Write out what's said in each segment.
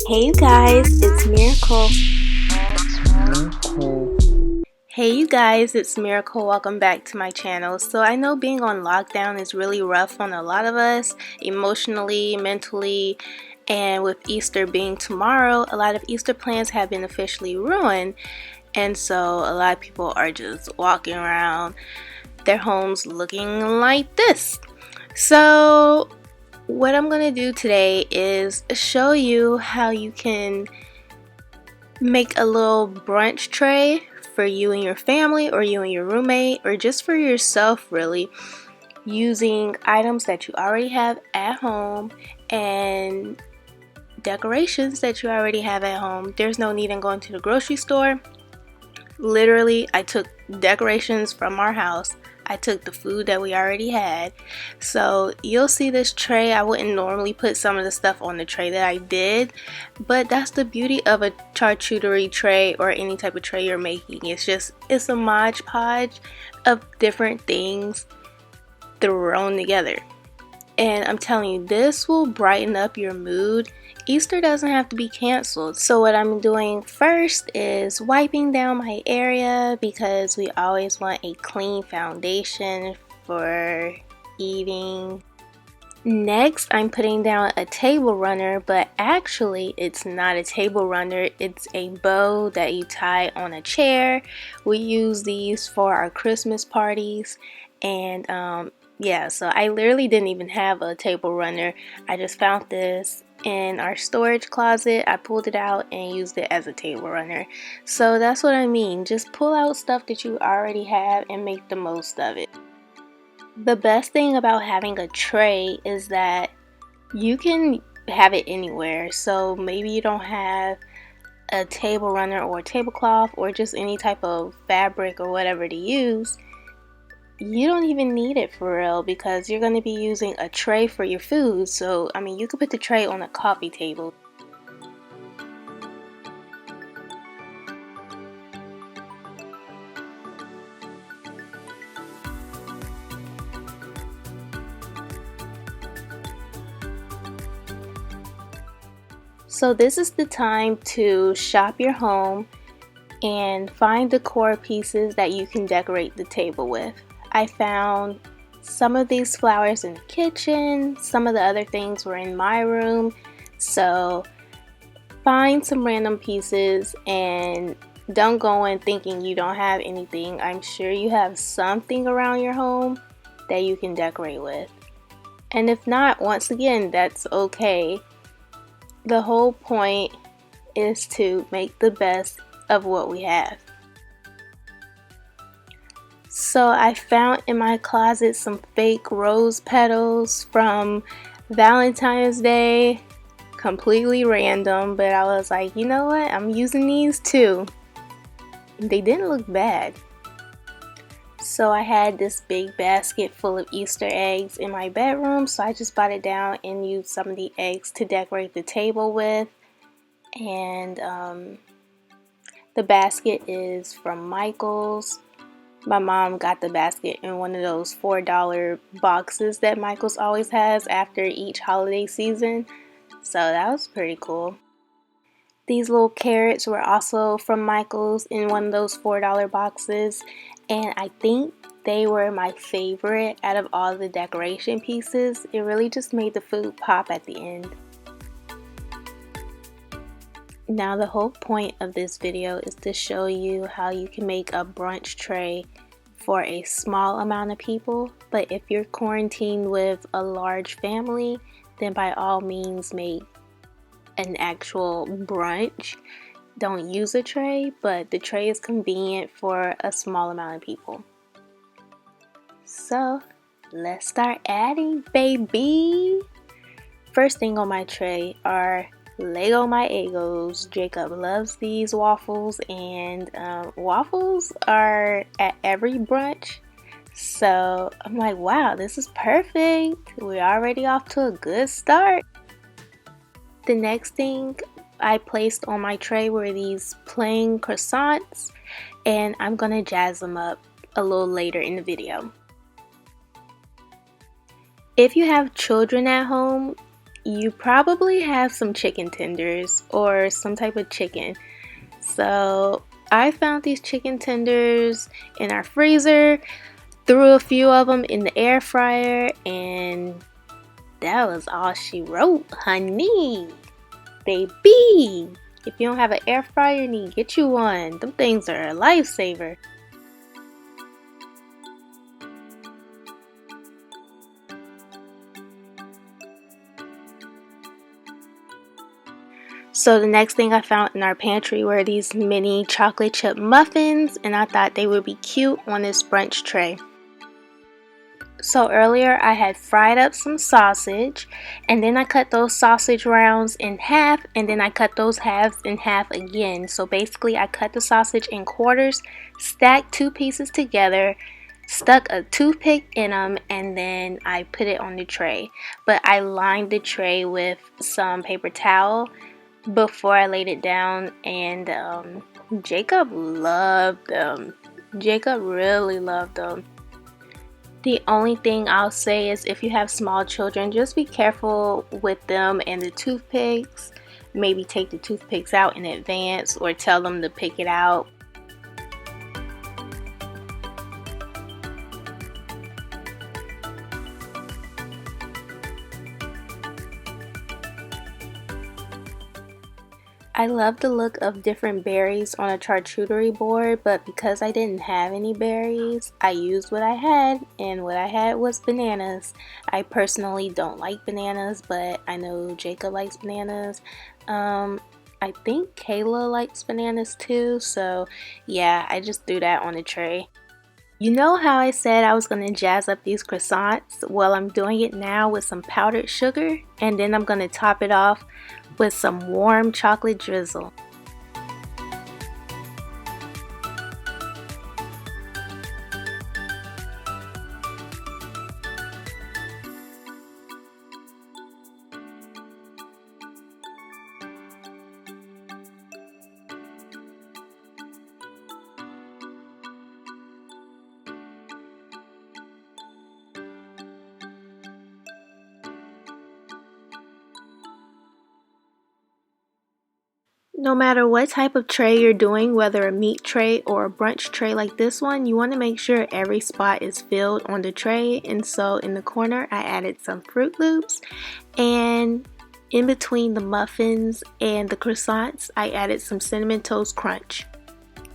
Hey you guys, it's Miracle. Hey you guys, it's Miracle. Welcome back to my channel. So I know being on lockdown is really rough on a lot of us, emotionally, mentally, and with Easter being tomorrow, a lot of Easter plans have been officially ruined. And so a lot of people are just walking around their homes looking like this. So what I'm going to do today is show you how you can make a little brunch tray for you and your family, or you and your roommate, or just for yourself really, using items that you already have at home and decorations that you already have at home. There's no need in going to the grocery store. Literally, I took decorations from our house. I took the food that we already had. So you'll see this tray. I wouldn't normally put some of the stuff on the tray that I did, but that's the beauty of a charcuterie tray or any type of tray you're making. It's a modge podge of different things thrown together. And I'm telling you, this will brighten up your mood. Easter doesn't have to be canceled. So what I'm doing first is wiping down my area, because we always want a clean foundation for eating. Next, I'm putting down a table runner, but actually it's not a table runner. It's a bow that you tie on a chair. We use these for our Christmas parties, and yeah, so I literally didn't even have a table runner. I just found this in our storage closet. I pulled it out and used it as a table runner. So that's what I mean. Just pull out stuff that you already have and make the most of it. The best thing about having a tray is that you can have it anywhere. So maybe you don't have a table runner or a tablecloth or just any type of fabric or whatever to use. You don't even need it for real, because you're going to be using a tray for your food. So I mean, you could put the tray on a coffee table. So this is the time to shop your home and find decor pieces that you can decorate the table with. I found some of these flowers in the kitchen, some of the other things were in my room. So find some random pieces and don't go in thinking you don't have anything. I'm sure you have something around your home that you can decorate with. And if not, once again, that's okay. The whole point is to make the best of what we have. So I found in my closet some fake rose petals from Valentine's Day. Completely random, but I was like, you know what? I'm using these too. They didn't look bad. So I had this big basket full of Easter eggs in my bedroom, so I just brought it down and used some of the eggs to decorate the table with. And the basket is from Michael's. My mom got the basket in one of those $4 boxes that Michael's always has after each holiday season. So that was pretty cool. These little carrots were also from Michael's in one of those $4 boxes. And I think they were my favorite out of all the decoration pieces. It really just made the food pop at the end. Now the whole point of this video is to show you how you can make a brunch tray for a small amount of people. But if you're quarantined with a large family, then by all means make an actual brunch. Don't use a tray, but the tray is convenient for a small amount of people. So let's start adding, baby. First thing on my tray are Lego My Egos. Jacob loves these waffles, and waffles are at every brunch. So I'm like, wow, this is perfect. We're already off to a good start. The next thing I placed on my tray were these plain croissants, and I'm gonna jazz them up a little later in the video. If you have children at home, you probably have some chicken tenders or some type of chicken. So I found these chicken tenders in our freezer, threw a few of them in the air fryer, and that was all she wrote, honey. Baby, if you don't have an air fryer, you need to get you one. Them things are a lifesaver. So the next thing I found in our pantry were these mini chocolate chip muffins, and I thought they would be cute on this brunch tray. So earlier I had fried up some sausage, and then I cut those sausage rounds in half, and then I cut those halves in half again. So basically I cut the sausage in quarters, stacked two pieces together, stuck a toothpick in them, and then I put it on the tray. But I lined the tray with some paper towel before I laid it down, and Jacob loved them. Jacob really loved them. The only thing I'll say is if you have small children, just be careful with them and the toothpicks. Maybe take the toothpicks out in advance or tell them to pick it out. I love the look of different berries on a charcuterie board, but because I didn't have any berries, I used what I had, and what I had was bananas. I personally don't like bananas, but I know Jacob likes bananas. I think Kayla likes bananas too, so yeah, I just threw that on the tray. You know how I said I was going to jazz up these croissants? Well, I'm doing it now with some powdered sugar, and then I'm going to top it off with some warm chocolate drizzle. No matter what type of tray you're doing, whether a meat tray or a brunch tray like this one, you want to make sure every spot is filled on the tray. And so in the corner, I added some Fruit Loops, and in between the muffins and the croissants, I added some Cinnamon Toast Crunch.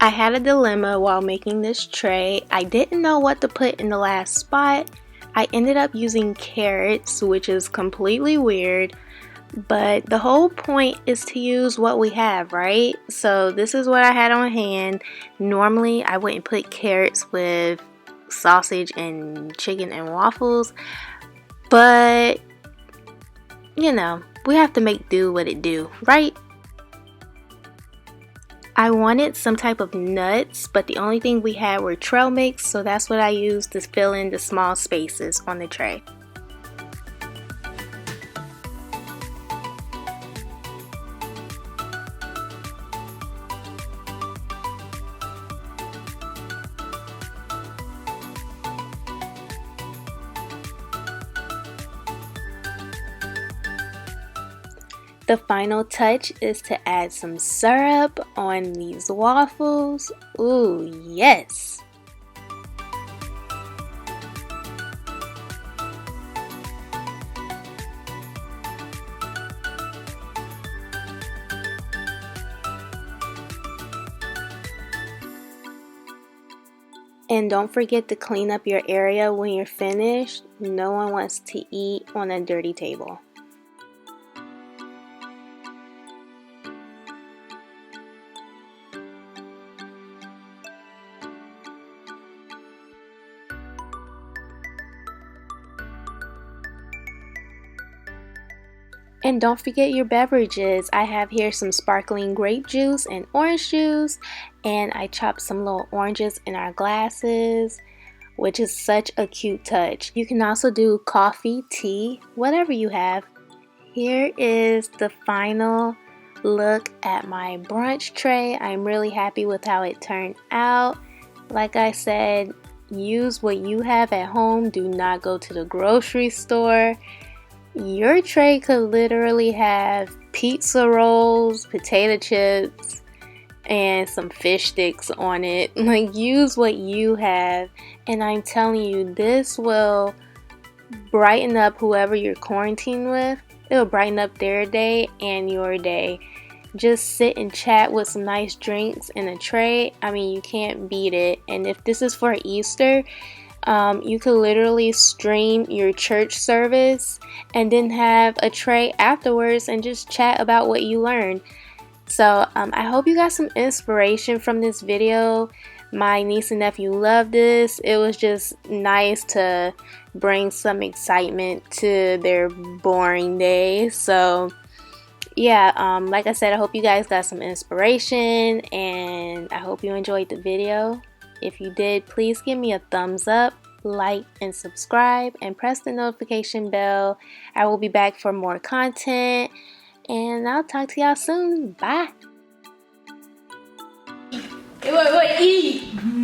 I had a dilemma while making this tray. I didn't know what to put in the last spot. I ended up using carrots, which is completely weird. But the whole point is to use what we have, right? So this is what I had on hand. Normally I wouldn't put carrots with sausage and chicken and waffles, but you know, we have to make do what it do, right? I wanted some type of nuts, but the only thing we had were trail mix, so that's what I used to fill in the small spaces on the tray. The final touch is to add some syrup on these waffles. Ooh, yes! And don't forget to clean up your area when you're finished. No one wants to eat on a dirty table. And don't forget your beverages. I have here some sparkling grape juice and orange juice, and I chopped some little oranges in our glasses, which is such a cute touch. You can also do coffee, tea, whatever you have. Here is the final look at my brunch tray. I'm really happy with how it turned out. Like I said, use what you have at home. Do not go to the grocery store. Your tray could literally have pizza rolls, potato chips, and some fish sticks on it. Like, use what you have, and I'm telling you, this will brighten up whoever you're quarantined with. It'll brighten up their day and your day. Just sit and chat with some nice drinks in a tray. I mean, you can't beat it. And if this is for Easter, you could literally stream your church service and then have a tray afterwards and just chat about what you learned. So I hope you got some inspiration from this video. My niece and nephew love this. It was just nice to bring some excitement to their boring day. So yeah, like I said, I hope you guys got some inspiration, and I hope you enjoyed the video. If you did, please give me a thumbs up, like, and subscribe, and press the notification bell. I will be back for more content, and I'll talk to y'all soon. Bye. Wait, eat.